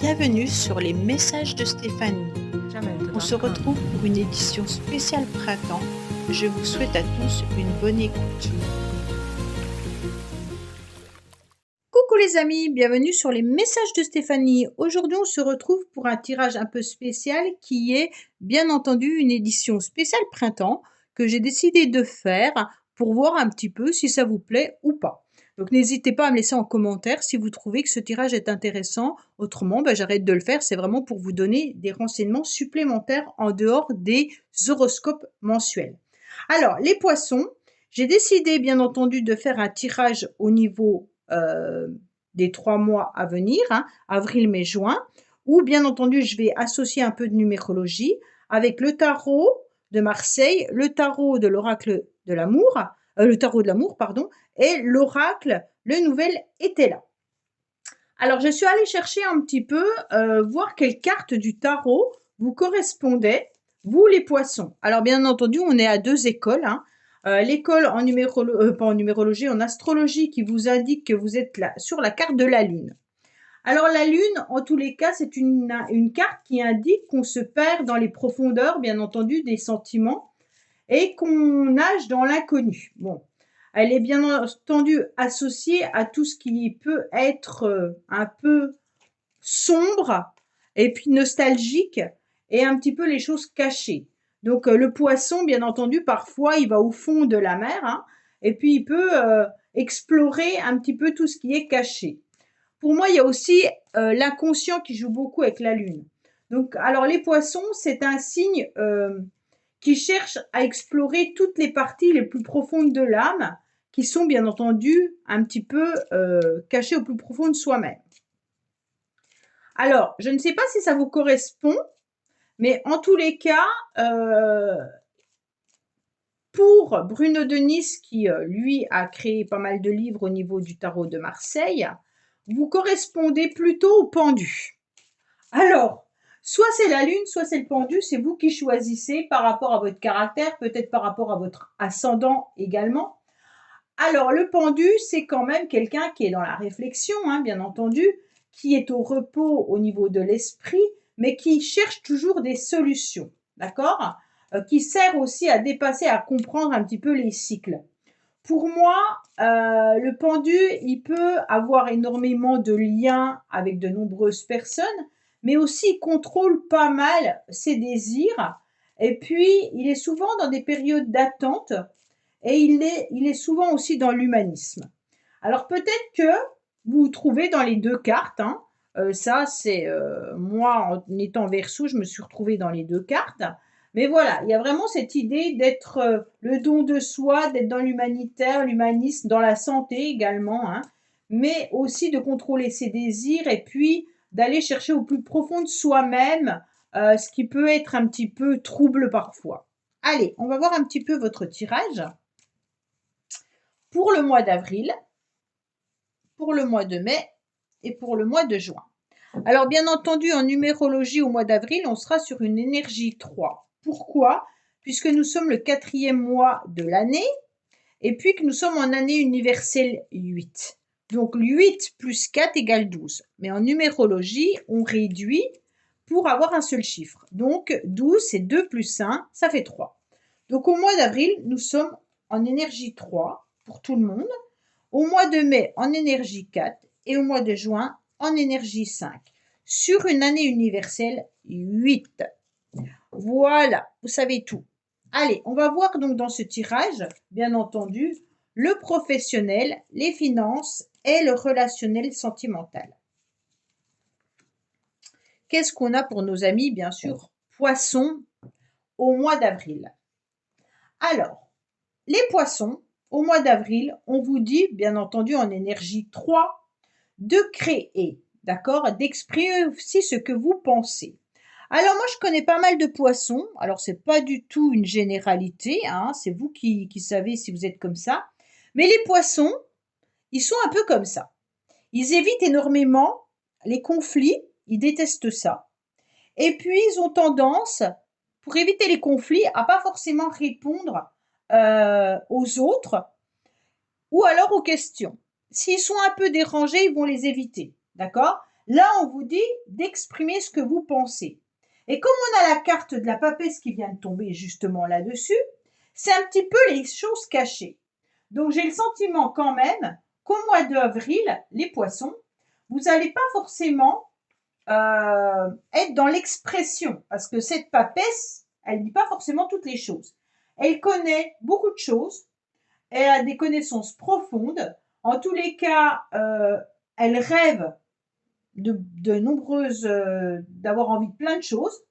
Bienvenue sur les messages de Stéphanie. On se retrouve pour une édition spéciale printemps. Je vous souhaite à tous une bonne écoute. Coucou les amis, bienvenue sur les messages de Stéphanie. Aujourd'hui, on se retrouve pour un tirage un peu spécial qui est bien entendu une édition spéciale printemps que j'ai décidé de faire pour voir un petit peu si ça vous plaît ou pas. Donc n'hésitez pas à me laisser en commentaire si vous trouvez que ce tirage est intéressant. Autrement, j'arrête de le faire. C'est vraiment pour vous donner des renseignements supplémentaires en dehors des horoscopes mensuels. Alors, les poissons, j'ai décidé bien entendu de faire un tirage au niveau des 3 mois à venir, avril, mai, juin, où bien entendu je vais associer un peu de numérologie avec le tarot de Marseille, le tarot de l'oracle de l'amour, le tarot de l'amour, pardon, et l'oracle, le nouvel était là. Alors, je suis allée chercher un petit peu, voir quelle carte du tarot vous correspondait, vous les poissons. Alors, bien entendu, on est à 2 écoles, l'école en pas en numérologie, en astrologie qui vous indique que vous êtes là, sur la carte de la Lune. Alors, la Lune, en tous les cas, c'est une carte qui indique qu'on se perd dans les profondeurs, bien entendu, des sentiments et qu'on nage dans l'inconnu. Bon, elle est bien entendu associée à tout ce qui peut être un peu sombre et puis nostalgique et un petit peu les choses cachées. Donc le poisson, bien entendu, parfois il va au fond de la mer et puis il peut explorer un petit peu tout ce qui est caché. Pour moi, il y a aussi l'inconscient qui joue beaucoup avec la Lune. Donc, alors les poissons, c'est un signe qui cherche à explorer toutes les parties les plus profondes de l'âme, qui sont bien entendu un petit peu cachées au plus profond de soi-même. Alors, je ne sais pas si ça vous correspond, mais en tous les cas, pour Bruno Denis, qui lui a créé pas mal de livres au niveau du tarot de Marseille, vous correspondez plutôt au pendu. Alors, soit c'est la lune, soit c'est le pendu, c'est vous qui choisissez par rapport à votre caractère, peut-être par rapport à votre ascendant également. Alors, le pendu, c'est quand même quelqu'un qui est dans la réflexion, bien entendu, qui est au repos au niveau de l'esprit, mais qui cherche toujours des solutions, d'accord ? Qui sert aussi à dépasser, à comprendre un petit peu les cycles. Pour moi, le pendu, il peut avoir énormément de liens avec de nombreuses personnes, mais aussi il contrôle pas mal ses désirs. Et puis, il est souvent dans des périodes d'attente et il est souvent aussi dans l'humanisme. Alors peut-être que vous vous trouvez dans les deux cartes. Ça, c'est moi, en étant Verseau, je me suis retrouvée dans les deux cartes. Mais voilà, il y a vraiment cette idée d'être le don de soi, d'être dans l'humanitaire, l'humanisme, dans la santé également, mais aussi de contrôler ses désirs et puis d'aller chercher au plus profond de soi-même, ce qui peut être un petit peu trouble parfois. Allez, on va voir un petit peu votre tirage pour le mois d'avril, pour le mois de mai et pour le mois de juin. Alors bien entendu, en numérologie au mois d'avril, on sera sur une énergie 3. Pourquoi ? Puisque nous sommes le 4e mois de l'année et puis que nous sommes en année universelle 8. Donc 8 plus 4 égale 12. Mais en numérologie, on réduit pour avoir un seul chiffre. Donc 12, c'est 2 plus 1, ça fait 3. Donc au mois d'avril, nous sommes en énergie 3 pour tout le monde. Au mois de mai, en énergie 4 et au mois de juin, en énergie 5. Sur une année universelle 8. Voilà, vous savez tout. Allez, on va voir donc dans ce tirage, bien entendu, le professionnel, les finances et le relationnel sentimental. Qu'est-ce qu'on a pour nos amis, bien sûr, poissons au mois d'avril? Alors, les poissons, au mois d'avril, on vous dit, bien entendu, en énergie 3, de créer, d'accord, d'exprimer aussi ce que vous pensez. Alors moi, je connais pas mal de poissons. Alors, c'est pas du tout une généralité, c'est vous qui savez si vous êtes comme ça. Mais les poissons, ils sont un peu comme ça. Ils évitent énormément les conflits, ils détestent ça. Et puis, ils ont tendance, pour éviter les conflits, à pas forcément répondre aux autres ou alors aux questions. S'ils sont un peu dérangés, ils vont les éviter, d'accord ? Là, on vous dit d'exprimer ce que vous pensez. Et comme on a la carte de la papesse qui vient de tomber justement là-dessus, c'est un petit peu les choses cachées. Donc j'ai le sentiment quand même qu'au mois d'avril, les poissons, vous n'allez pas forcément être dans l'expression, parce que cette papesse, elle ne dit pas forcément toutes les choses. Elle connaît beaucoup de choses, elle a des connaissances profondes. En tous les cas, elle rêve de nombreuses, d'avoir envie de plein de choses,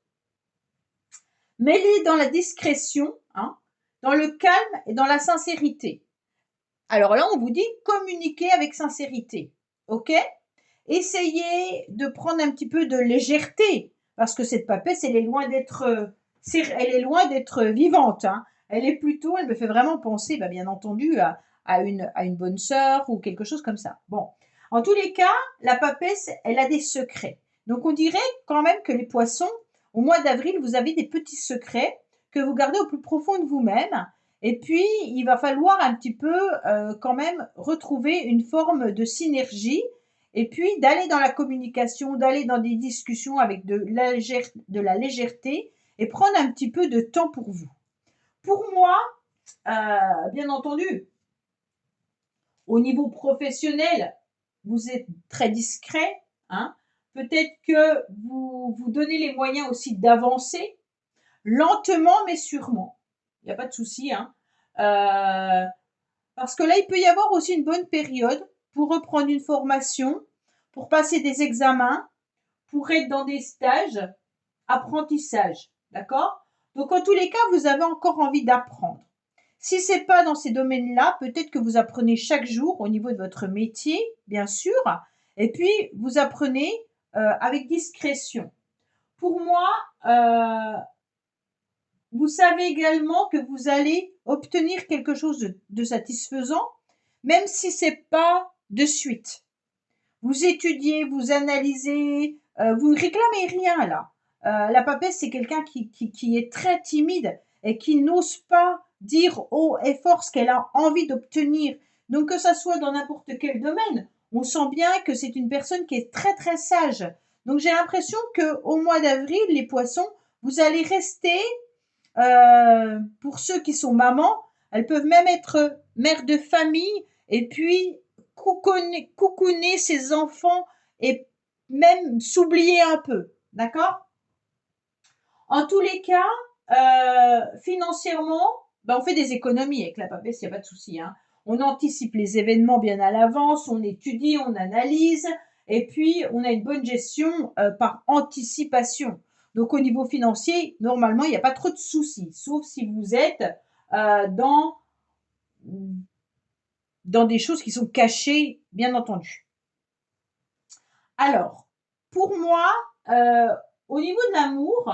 mais elle est dans la discrétion, hein, dans le calme et dans la sincérité. Alors là, on vous dit communiquer avec sincérité, ok? Essayez de prendre un petit peu de légèreté, parce que cette papesse, elle est loin d'être vivante, hein. Elle est plutôt, elle me fait vraiment penser, bah, bien entendu, à une bonne sœur ou quelque chose comme ça. Bon, en tous les cas, la papesse, elle a des secrets. Donc on dirait quand même que les poissons, au mois d'avril, vous avez des petits secrets que vous gardez au plus profond de vous-même. Et puis, il va falloir un petit peu quand même retrouver une forme de synergie et puis d'aller dans la communication, d'aller dans des discussions avec de la légèreté et prendre un petit peu de temps pour vous. Pour moi, bien entendu, au niveau professionnel, vous êtes très discret, hein. Peut-être que vous vous donnez les moyens aussi d'avancer lentement mais sûrement. Il n'y a pas de souci, hein. Parce que là, il peut y avoir aussi une bonne période pour reprendre une formation, pour passer des examens, pour être dans des stages, apprentissage, d'accord? Donc en tous les cas, vous avez encore envie d'apprendre. Si c'est pas dans ces domaines-là, peut-être que vous apprenez chaque jour au niveau de votre métier, bien sûr, et puis vous apprenez avec discrétion. Pour moi, vous savez également que vous allez obtenir quelque chose de satisfaisant, même si c'est pas de suite. Vous étudiez, vous analysez, vous ne réclamez rien là. La papesse, c'est quelqu'un qui est très timide et qui n'ose pas dire haut et fort ce qu'elle a envie d'obtenir. Donc que ça soit dans n'importe quel domaine, on sent bien que c'est une personne qui est très très sage. Donc j'ai l'impression que au mois d'avril, les poissons, vous allez rester, pour ceux qui sont mamans, elles peuvent même être mères de famille et puis coucouner ses enfants et même s'oublier un peu, d'accord? En tous les cas, financièrement, ben on fait des économies avec la papesse, il n'y a pas de souci, hein. On anticipe les événements bien à l'avance, on étudie, on analyse, et puis on a une bonne gestion par anticipation. Donc au niveau financier, normalement, il n'y a pas trop de soucis, sauf si vous êtes euh, dans, dans des choses qui sont cachées, bien entendu. Alors, pour moi, euh, au niveau de l'amour,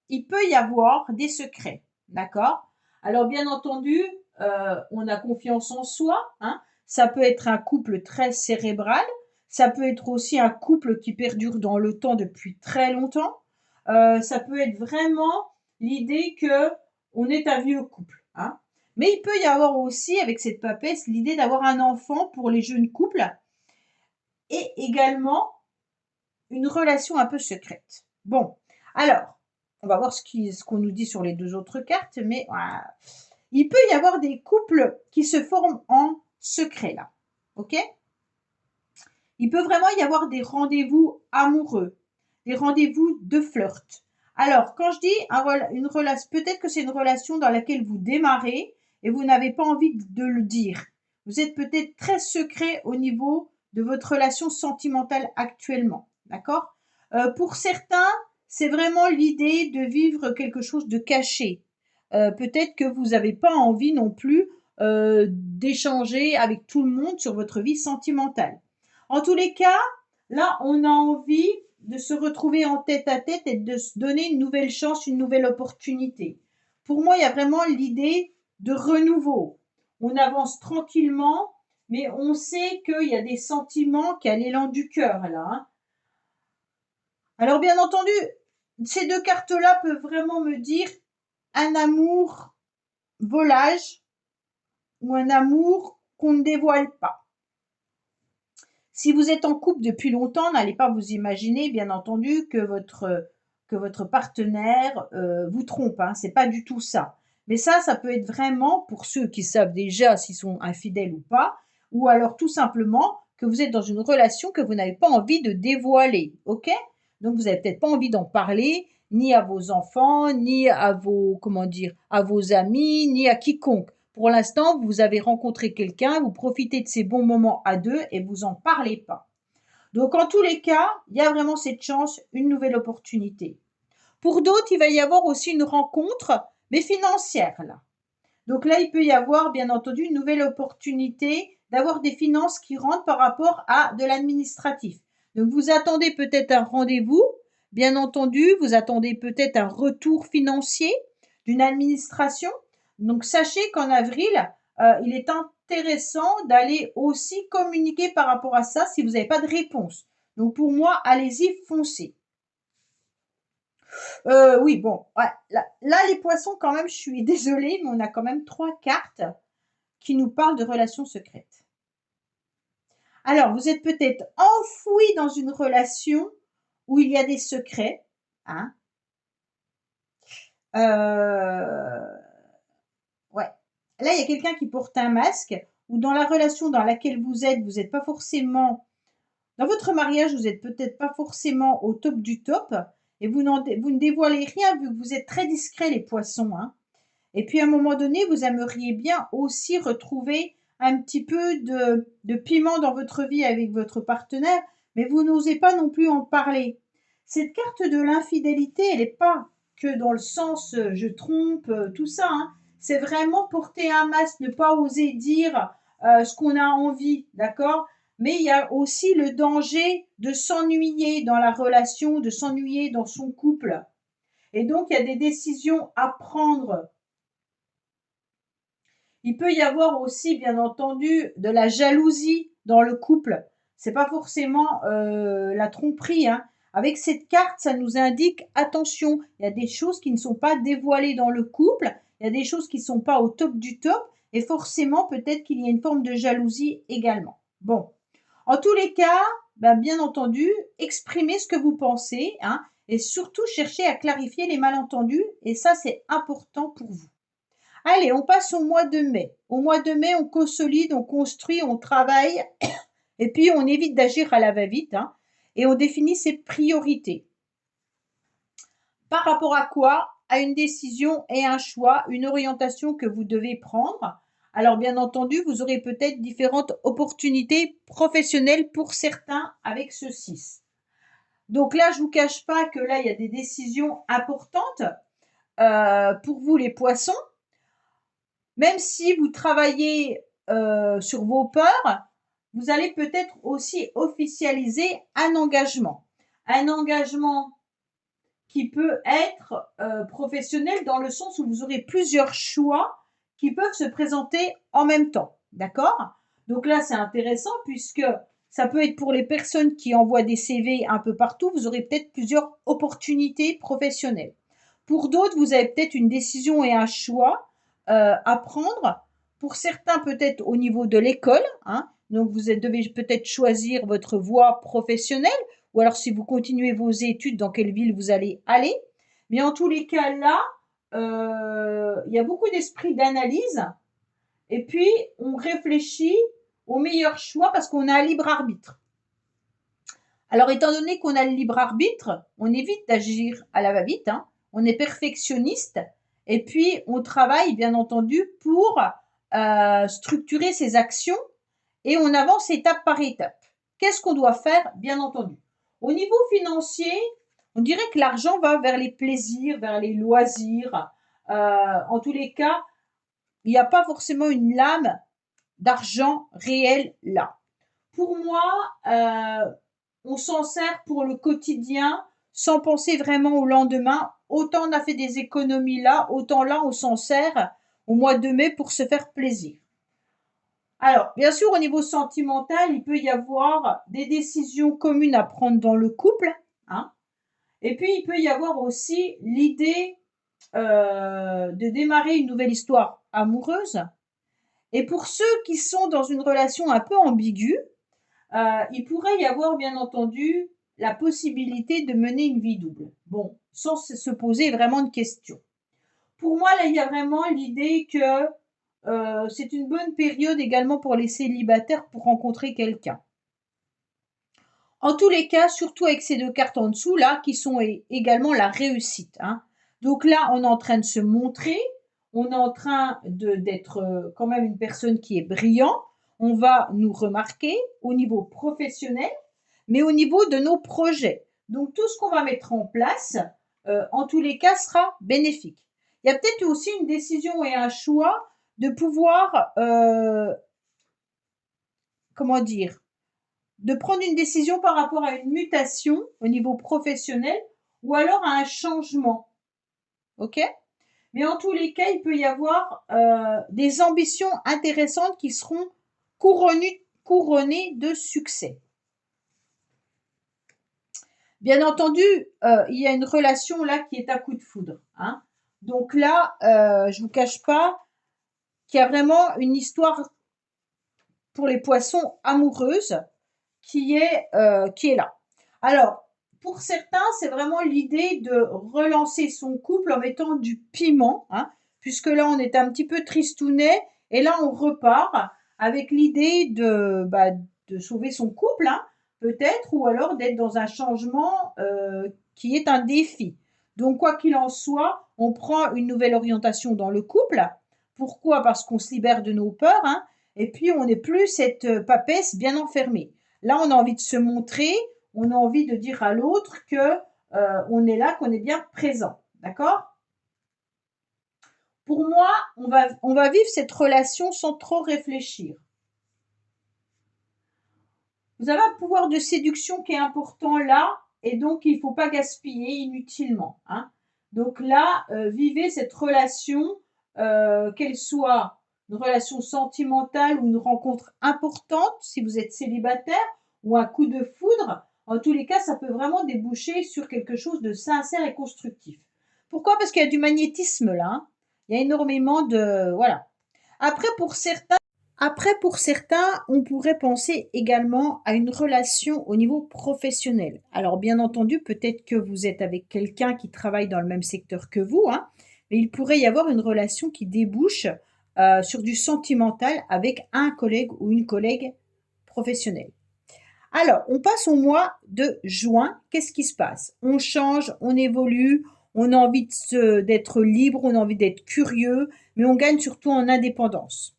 il peut y avoir des secrets, d'accord? Alors bien entendu, on a confiance en soi, hein. Ça peut être un couple très cérébral, ça peut être aussi un couple qui perdure dans le temps depuis très longtemps. Ça peut être vraiment l'idée que on est un vieux couple, hein. Mais il peut y avoir aussi, avec cette papesse, l'idée d'avoir un enfant pour les jeunes couples et également une relation un peu secrète. Bon, alors, on va voir ce qu'on nous dit sur les deux autres cartes, mais voilà. Il peut y avoir des couples qui se forment en secret là, ok? Il peut vraiment y avoir des rendez-vous amoureux, des rendez-vous de flirt. Alors, quand je dis une relation, peut-être que c'est une relation dans laquelle vous démarrez et vous n'avez pas envie de le dire. Vous êtes peut-être très secret au niveau de votre relation sentimentale actuellement, d'accord? Pour certains, c'est vraiment l'idée de vivre quelque chose de caché. Peut-être que vous n'avez pas envie non plus d'échanger avec tout le monde sur votre vie sentimentale. En tous les cas, là, on a envie de se retrouver en tête à tête et de se donner une nouvelle chance, une nouvelle opportunité. Pour moi, il y a vraiment l'idée de renouveau. On avance tranquillement, mais on sait qu'il y a des sentiments qui a l'élan du cœur, là, hein. Alors, bien entendu, ces deux cartes-là peuvent vraiment me dire un amour volage ou un amour qu'on ne dévoile pas. Si vous êtes en couple depuis longtemps, n'allez pas vous imaginer, bien entendu, que votre partenaire vous trompe, hein, c'est pas du tout ça. Mais ça peut être vraiment pour ceux qui savent déjà s'ils sont infidèles ou alors tout simplement que vous êtes dans une relation que vous n'avez pas envie de dévoiler, ok? Donc vous n'avez peut-être pas envie d'en parler, ni à vos enfants, ni à vos, comment dire, à vos amis, ni à quiconque. Pour l'instant, vous avez rencontré quelqu'un, vous profitez de ces bons moments à deux et vous en parlez pas. Donc en tous les cas, il y a vraiment cette chance, une nouvelle opportunité. Pour d'autres, il va y avoir aussi une rencontre, mais financière là. Donc là, il peut y avoir, bien entendu, une nouvelle opportunité d'avoir des finances qui rentrent par rapport à de l'administratif. Donc vous attendez peut-être un rendez-vous, bien entendu, vous attendez peut-être un retour financier d'une administration. Donc sachez qu'en avril, il est intéressant d'aller aussi communiquer par rapport à ça si vous n'avez pas de réponse. Donc pour moi, allez-y, foncez. Oui, bon, ouais, là, les poissons, quand même, je suis désolée, mais on a quand même 3 cartes qui nous parlent de relations secrètes. Alors, vous êtes peut-être enfoui dans une relation où il y a des secrets, hein. Ouais. Là, il y a quelqu'un qui porte un masque ou dans la relation dans laquelle vous n'êtes pas forcément dans votre mariage, vous êtes peut-être pas forcément au top du top et vous ne dévoilez rien vu que vous êtes très discrets les poissons, hein. Et puis à un moment donné, vous aimeriez bien aussi retrouver un petit peu de piment dans votre vie avec votre partenaire, mais vous n'osez pas non plus en parler. Cette carte de l'infidélité, elle n'est pas que dans le sens je trompe, tout ça, hein. C'est vraiment porter un masque, ne pas oser dire ce qu'on a envie, d'accord? Mais il y a aussi le danger de s'ennuyer dans la relation, de s'ennuyer dans son couple. Et donc, il y a des décisions à prendre. Il peut y avoir aussi, bien entendu, de la jalousie dans le couple. C'est pas forcément la tromperie, hein. Avec cette carte, ça nous indique attention. Il y a des choses qui ne sont pas dévoilées dans le couple. Il y a des choses qui ne sont pas au top du top. Et forcément, peut-être qu'il y a une forme de jalousie également. Bon. En tous les cas, ben, bien entendu, exprimez ce que vous pensez, hein, et surtout cherchez à clarifier les malentendus. Et ça, c'est important pour vous. Allez, on passe au mois de mai. Au mois de mai, on consolide, on construit, on travaille et puis on évite d'agir à la va-vite, hein, et on définit ses priorités. Par rapport à quoi? À une décision et un choix, une orientation que vous devez prendre. Alors bien entendu, vous aurez peut-être différentes opportunités professionnelles pour certains avec ce 6. Donc là, je ne vous cache pas que là, il y a des décisions importantes pour vous les poissons. Même si vous travaillez sur vos peurs, vous allez peut-être aussi officialiser un engagement. Un engagement qui peut être professionnel dans le sens où vous aurez plusieurs choix qui peuvent se présenter en même temps. D'accord? Donc là, c'est intéressant puisque ça peut être pour les personnes qui envoient des CV un peu partout, vous aurez peut-être plusieurs opportunités professionnelles. Pour d'autres, vous avez peut-être une décision et un choix à prendre. Pour certains, peut-être au niveau de l'école, hein. Donc, vous devez peut-être choisir votre voie professionnelle ou alors si vous continuez vos études, dans quelle ville vous allez aller. Mais en tous les cas, là, il y a beaucoup d'esprit d'analyse et puis on réfléchit au meilleur choix parce qu'on a un libre arbitre. Alors, étant donné qu'on a le libre arbitre, on évite d'agir à la va-vite, hein. On est perfectionniste et puis on travaille, bien entendu, pour structurer ses actions et on avance étape par étape. Qu'est-ce qu'on doit faire? Bien entendu. Au niveau financier, on dirait que l'argent va vers les plaisirs, vers les loisirs. En tous les cas, il n'y a pas forcément une lame d'argent réel là. Pour moi, on s'en sert pour le quotidien sans penser vraiment au lendemain. Autant on a fait des économies là, autant là on s'en sert au mois de mai pour se faire plaisir. Alors, bien sûr, au niveau sentimental, il peut y avoir des décisions communes à prendre dans le couple, hein. Et puis, il peut y avoir aussi l'idée de démarrer une nouvelle histoire amoureuse. Et pour ceux qui sont dans une relation un peu ambiguë, il pourrait y avoir, bien entendu, la possibilité de mener une vie double. Bon, sans se poser vraiment de questions. Pour moi, là, il y a vraiment l'idée que c'est une bonne période également pour les célibataires pour rencontrer quelqu'un. En tous les cas, surtout avec ces deux cartes en dessous, là, qui sont également la réussite. Hein. Donc là, on est en train de se montrer, on est en train d'être quand même une personne qui est brillant, on va nous remarquer au niveau professionnel, mais au niveau de nos projets. Donc tout ce qu'on va mettre en place, en tous les cas, sera bénéfique. Il y a peut-être aussi une décision et un choix de pouvoir, comment dire, de prendre une décision par rapport à une mutation au niveau professionnel ou alors à un changement. OK? Mais en tous les cas, il peut y avoir des ambitions intéressantes qui seront couronnées de succès. Bien entendu, il y a une relation là qui est à coup de foudre. Hein. Donc là, je vous cache pas qu'il y a vraiment une histoire pour les poissons amoureuses qui est là. Alors, pour certains, c'est vraiment l'idée de relancer son couple en mettant du piment, hein, puisque là, on est un petit peu tristounet, et là, on repart avec l'idée de sauver son couple, hein, peut-être, ou alors d'être dans un changement qui est un défi. Donc, quoi qu'il en soit, on prend une nouvelle orientation dans le couple. Pourquoi? Parce qu'on se libère de nos peurs, hein, et puis on n'est plus cette papesse bien enfermée. Là, on a envie de se montrer, on a envie de dire à l'autre que on est là, qu'on est bien présent. D'accord? Pour moi, on va vivre cette relation sans trop réfléchir. Vous avez un pouvoir de séduction qui est important là, et donc il ne faut pas gaspiller inutilement. Hein. Donc là, vivez cette relation, qu'elle soit une relation sentimentale ou une rencontre importante, si vous êtes célibataire, ou un coup de foudre. En tous les cas, ça peut vraiment déboucher sur quelque chose de sincère et constructif. Pourquoi? Parce qu'il y a du magnétisme là. Hein. Il y a énormément de... Voilà. Après, pour certains, on pourrait penser également à une relation au niveau professionnel. Alors, bien entendu, peut-être que vous êtes avec quelqu'un qui travaille dans le même secteur que vous, hein, mais il pourrait y avoir une relation qui débouche sur du sentimental avec un collègue ou une collègue professionnelle. Alors, on passe au mois de juin. Qu'est-ce qui se passe? On change, on évolue, on a envie d'être libre, on a envie d'être curieux, mais on gagne surtout en indépendance.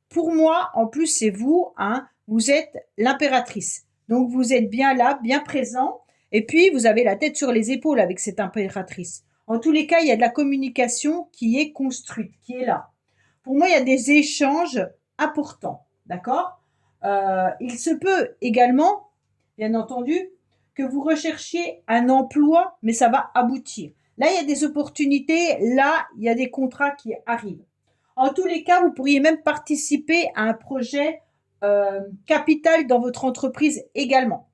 Pour moi, en plus, c'est vous, hein, vous êtes l'impératrice. Donc, vous êtes bien là, bien présent, et puis vous avez la tête sur les épaules avec cette impératrice. En tous les cas, il y a de la communication qui est construite, qui est là. Pour moi, il y a des échanges importants, d'accord? Il se peut également, bien entendu, que vous recherchiez un emploi, mais ça va aboutir. Là, il y a des opportunités, là, il y a des contrats qui arrivent. En tous les cas, vous pourriez même participer à un projet capital dans votre entreprise également.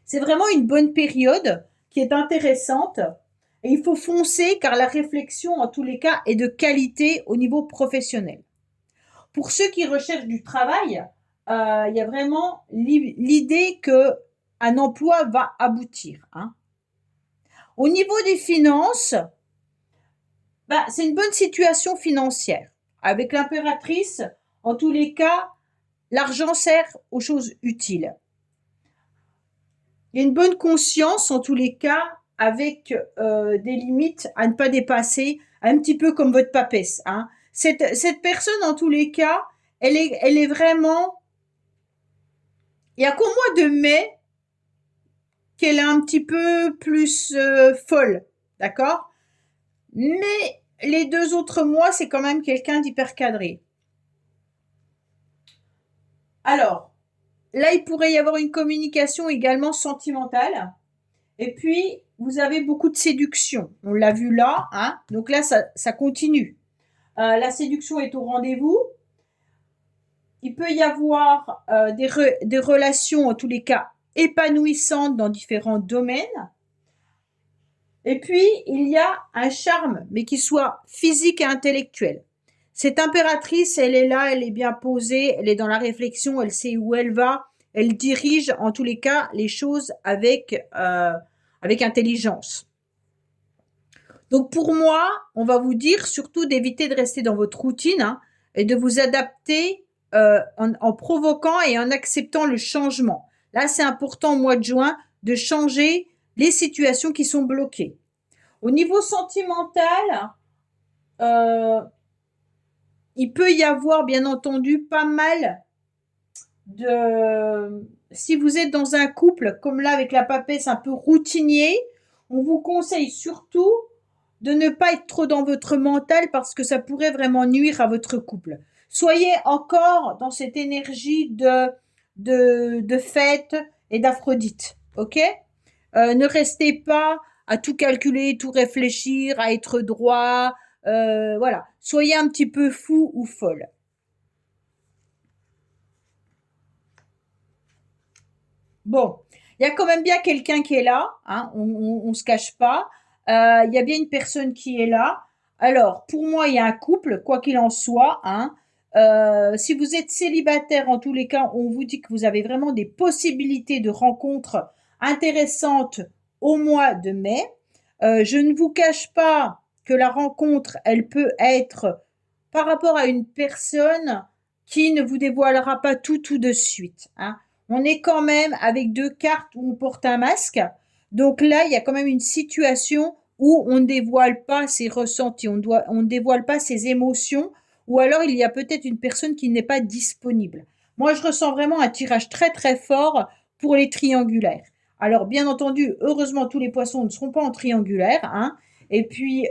C'est vraiment une bonne période qui est intéressante et il faut foncer car la réflexion, en tous les cas, est de qualité au niveau professionnel. Pour ceux qui recherchent du travail, il y a vraiment l'idée qu'un emploi va aboutir. Hein. Au niveau des finances, c'est une bonne situation financière. Avec l'impératrice, en tous les cas, l'argent sert aux choses utiles. Il y a une bonne conscience, en tous les cas, avec des limites à ne pas dépasser, un petit peu comme votre papesse. Hein. Cette personne, en tous les cas, elle est vraiment... Il n'y a qu'au mois de mai qu'elle est un petit peu plus folle, d'accord? Mais les 2 autres mois, c'est quand même quelqu'un d'hyper cadré. Alors, là, il pourrait y avoir une communication également sentimentale. Et puis, vous avez beaucoup de séduction. On l'a vu là, hein. Donc là, ça continue. La séduction est au rendez-vous. Il peut y avoir des relations, en tous les cas, épanouissantes dans différents domaines. Et puis, il y a un charme, mais qui soit physique et intellectuel. Cette impératrice, elle est là, elle est bien posée, elle est dans la réflexion, elle sait où elle va, elle dirige en tous les cas les choses avec intelligence. Donc pour moi, on va vous dire surtout d'éviter de rester dans votre routine, hein, et de vous adapter en provoquant et en acceptant le changement. Là, c'est important au mois de juin de changer les situations qui sont bloquées. Au niveau sentimental, euh, il peut y avoir bien entendu pas mal de... Si vous êtes dans un couple, comme là avec la papesse un peu routinier, on vous conseille surtout de ne pas être trop dans votre mental parce que ça pourrait vraiment nuire à votre couple. Soyez encore dans cette énergie de fête et d'Aphrodite, ok? Ne restez pas à tout calculer, tout réfléchir, à être droit, voilà. Soyez un petit peu fou ou folle. Bon, il y a quand même bien quelqu'un qui est là, hein, on se cache pas. Il y a bien une personne qui est là. Alors, pour moi, il y a un couple, quoi qu'il en soit, hein. Si vous êtes célibataire, en tous les cas, on vous dit que vous avez vraiment des possibilités de rencontres intéressantes au mois de mai. Je ne vous cache pas que la rencontre, elle peut être par rapport à une personne qui ne vous dévoilera pas tout de suite, hein. On est quand même avec deux cartes où on porte un masque. Donc là, il y a quand même une situation où on ne dévoile pas ses ressentis, on ne dévoile pas ses émotions, ou alors il y a peut-être une personne qui n'est pas disponible. Moi, je ressens vraiment un tirage très très fort pour les triangulaires. Alors, bien entendu, heureusement, tous les poissons ne seront pas en triangulaire, hein. Et puis,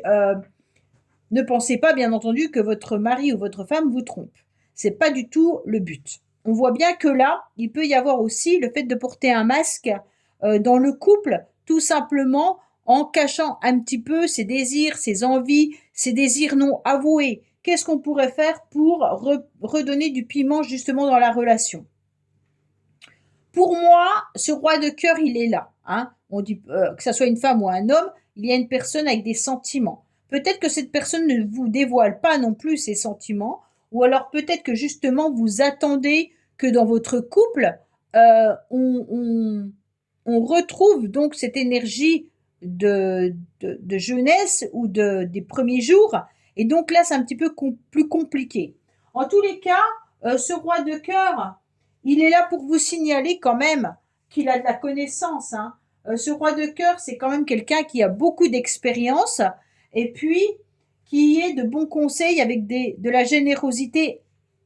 ne pensez pas, bien entendu, que votre mari ou votre femme vous trompe. C'est pas du tout le but. On voit bien que là, il peut y avoir aussi le fait de porter un masque dans le couple, tout simplement en cachant un petit peu ses désirs, ses envies, ses désirs non avoués. Qu'est-ce qu'on pourrait faire pour redonner du piment justement dans la relation? Pour moi, ce roi de cœur, il est là, hein. On dit que ça soit une femme ou un homme, il y a une personne avec des sentiments. Peut-être que cette personne ne vous dévoile pas non plus ses sentiments, ou alors peut-être que justement vous attendez que dans votre couple, on retrouve donc cette énergie de jeunesse ou des premiers jours. Et donc là, c'est un petit peu plus compliqué. En tous les cas, ce roi de cœur, il est là pour vous signaler quand même qu'il a de la connaissance, hein. Ce roi de cœur, c'est quand même quelqu'un qui a beaucoup d'expérience et puis qui est de bons conseils avec de la générosité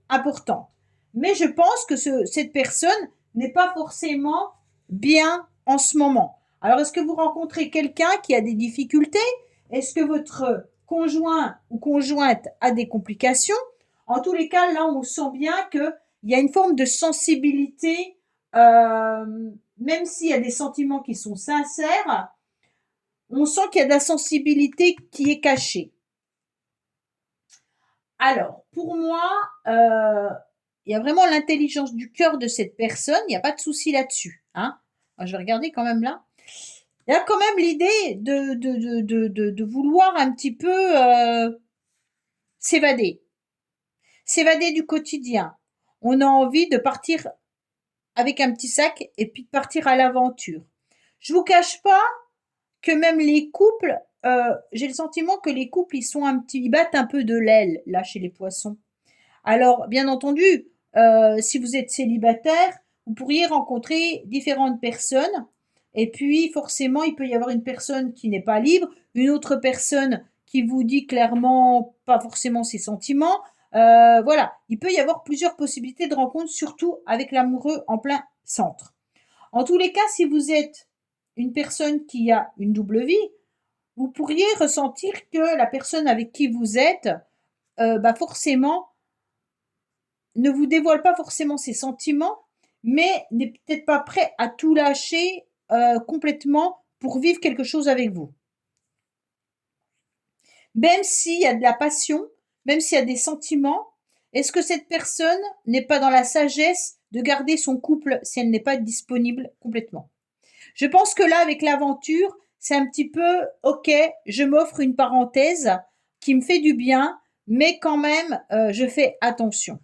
importante. Mais je pense que cette personne n'est pas forcément bien en ce moment. Alors, est-ce que vous rencontrez quelqu'un qui a des difficultés? Est-ce que votre conjoint ou conjointe a des complications? En tous les cas, là, on sent bien qu'il y a une forme de sensibilité, même s'il y a des sentiments qui sont sincères, on sent qu'il y a de la sensibilité qui est cachée. Alors, pour moi, il y a vraiment l'intelligence du cœur de cette personne, il n'y a pas de souci là-dessus, hein. Alors, je vais regarder quand même là. Il y a quand même l'idée de vouloir un petit peu s'évader. S'évader du quotidien. On a envie de partir avec un petit sac et puis de partir à l'aventure. Je vous cache pas que même les couples, j'ai le sentiment que les couples, ils battent un peu de l'aile, là, chez les poissons. Alors, bien entendu, si vous êtes célibataire, vous pourriez rencontrer différentes personnes. Et puis, forcément, il peut y avoir une personne qui n'est pas libre, une autre personne qui vous dit clairement pas forcément ses sentiments. Voilà, il peut y avoir plusieurs possibilités de rencontre, surtout avec l'amoureux en plein centre. En tous les cas, si vous êtes une personne qui a une double vie, vous pourriez ressentir que la personne avec qui vous êtes, forcément, ne vous dévoile pas forcément ses sentiments, mais n'est peut-être pas prêt à tout lâcher complètement pour vivre quelque chose avec vous. Même s'il y a de la passion, même s'il y a des sentiments, est-ce que cette personne n'est pas dans la sagesse de garder son couple si elle n'est pas disponible complètement? Je pense que là, avec l'aventure, c'est un petit peu, ok, je m'offre une parenthèse qui me fait du bien, mais quand même, je fais attention.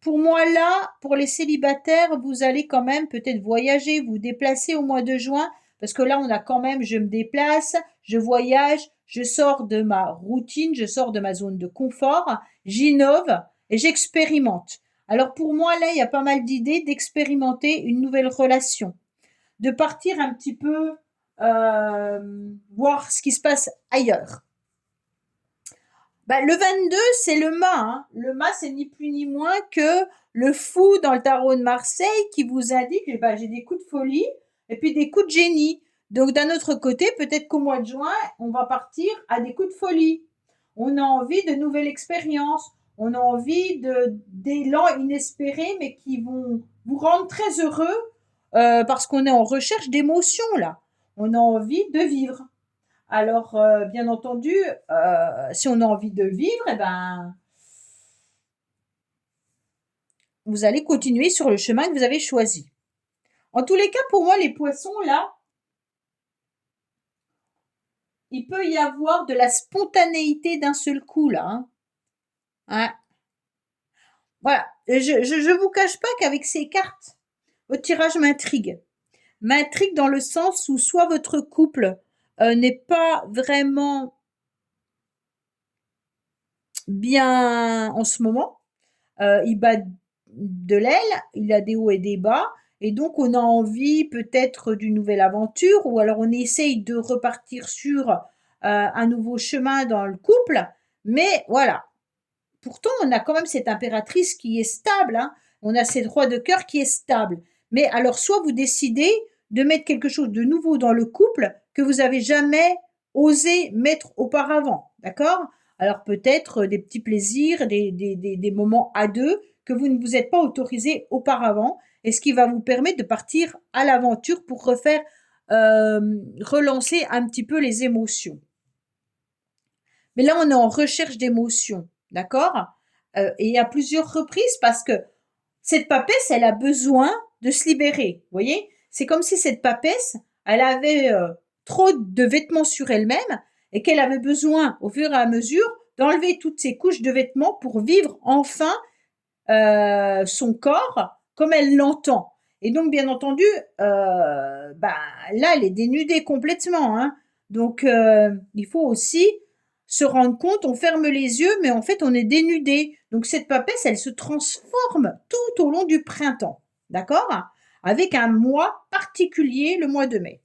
Pour moi, là, pour les célibataires, vous allez quand même peut-être voyager, vous déplacer au mois de juin, parce que là, on a quand même, je me déplace, je voyage, je sors de ma routine, je sors de ma zone de confort, j'innove et j'expérimente. Alors pour moi, là, il y a pas mal d'idées d'expérimenter une nouvelle relation, de partir un petit peu voir ce qui se passe ailleurs. Bah, le 22, c'est le mât, hein. Le mât, c'est ni plus ni moins que le fou dans le tarot de Marseille qui vous indique, eh ben, j'ai des coups de folie et puis des coups de génie. Donc, d'un autre côté, peut-être qu'au mois de juin, on va partir à des coups de folie. On a envie de nouvelles expériences. On a envie d'élan inespérés, mais qui vont vous rendre très heureux parce qu'on est en recherche d'émotions, là. On a envie de vivre. Alors, bien entendu, si on a envie de vivre, eh ben, vous allez continuer sur le chemin que vous avez choisi. En tous les cas, pour moi, les poissons, là, il peut y avoir de la spontanéité d'un seul coup, là, hein. Ouais. Voilà. Je vous cache pas qu'avec ces cartes, votre tirage m'intrigue. M'intrigue dans le sens où soit votre couple n'est pas vraiment bien en ce moment, il bat de l'aile, il a des hauts et des bas, et donc on a envie peut-être d'une nouvelle aventure, ou alors on essaye de repartir sur un nouveau chemin dans le couple, mais voilà. Pourtant, on a quand même cette impératrice qui est stable, hein. On a cette roi de cœur qui est stable. Mais alors, soit vous décidez de mettre quelque chose de nouveau dans le couple que vous avez jamais osé mettre auparavant, d'accord? Alors peut-être des petits plaisirs, des moments à deux que vous ne vous êtes pas autorisé auparavant, et ce qui va vous permettre de partir à l'aventure pour refaire, relancer un petit peu les émotions. Mais là, on est en recherche d'émotions, d'accord? Et à plusieurs reprises parce que cette papesse, elle a besoin de se libérer, vous voyez? C'est comme si cette papesse, elle avait trop de vêtements sur elle-même et qu'elle avait besoin, au fur et à mesure, d'enlever toutes ces couches de vêtements pour vivre enfin son corps comme elle l'entend. Et donc, bien entendu, bah, là, elle est dénudée complètement, hein. Donc, il faut aussi se rendre compte, on ferme les yeux, mais en fait, on est dénudé. Donc, cette papesse, elle se transforme tout au long du printemps. D'accord? Avec un mois particulier, le mois de mai.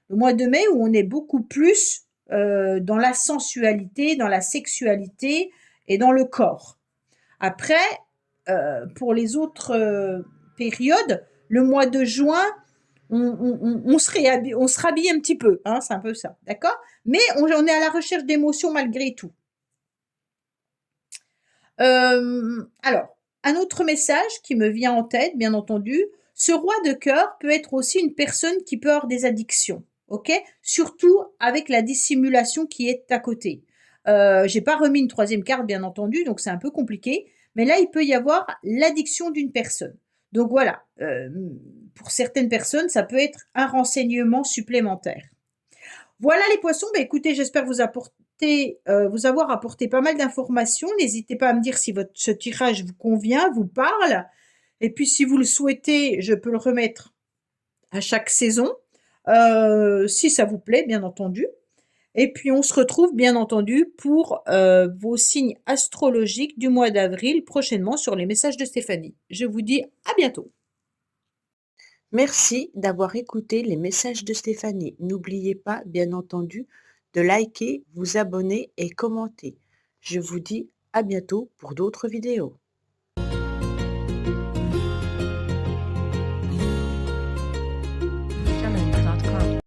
Le mois de mai où on est beaucoup plus dans la sensualité, dans la sexualité et dans le corps. Après, pour les autres périodes, le mois de juin, on se rhabille un petit peu, hein, c'est un peu ça, d'accord? Mais on est à la recherche d'émotions malgré tout. Alors, un autre message qui me vient en tête, bien entendu, ce roi de cœur peut être aussi une personne qui peut avoir des addictions, ok? Surtout avec la dissimulation qui est à côté. J'ai pas remis une troisième carte, bien entendu, donc c'est un peu compliqué. Mais là, il peut y avoir l'addiction d'une personne. Donc voilà, pour certaines personnes, ça peut être un renseignement supplémentaire. Voilà les poissons, bah, écoutez, j'espère vous avoir apporté pas mal d'informations. N'hésitez pas à me dire si ce tirage vous convient, vous parle. Et puis si vous le souhaitez, je peux le remettre à chaque saison, si ça vous plaît, bien entendu. Et puis on se retrouve bien entendu pour vos signes astrologiques du mois d'avril prochainement sur les messages de Stéphanie. Je vous dis à bientôt. Merci d'avoir écouté les messages de Stéphanie. N'oubliez pas, bien entendu, de liker, vous abonner et commenter. Je vous dis à bientôt pour d'autres vidéos.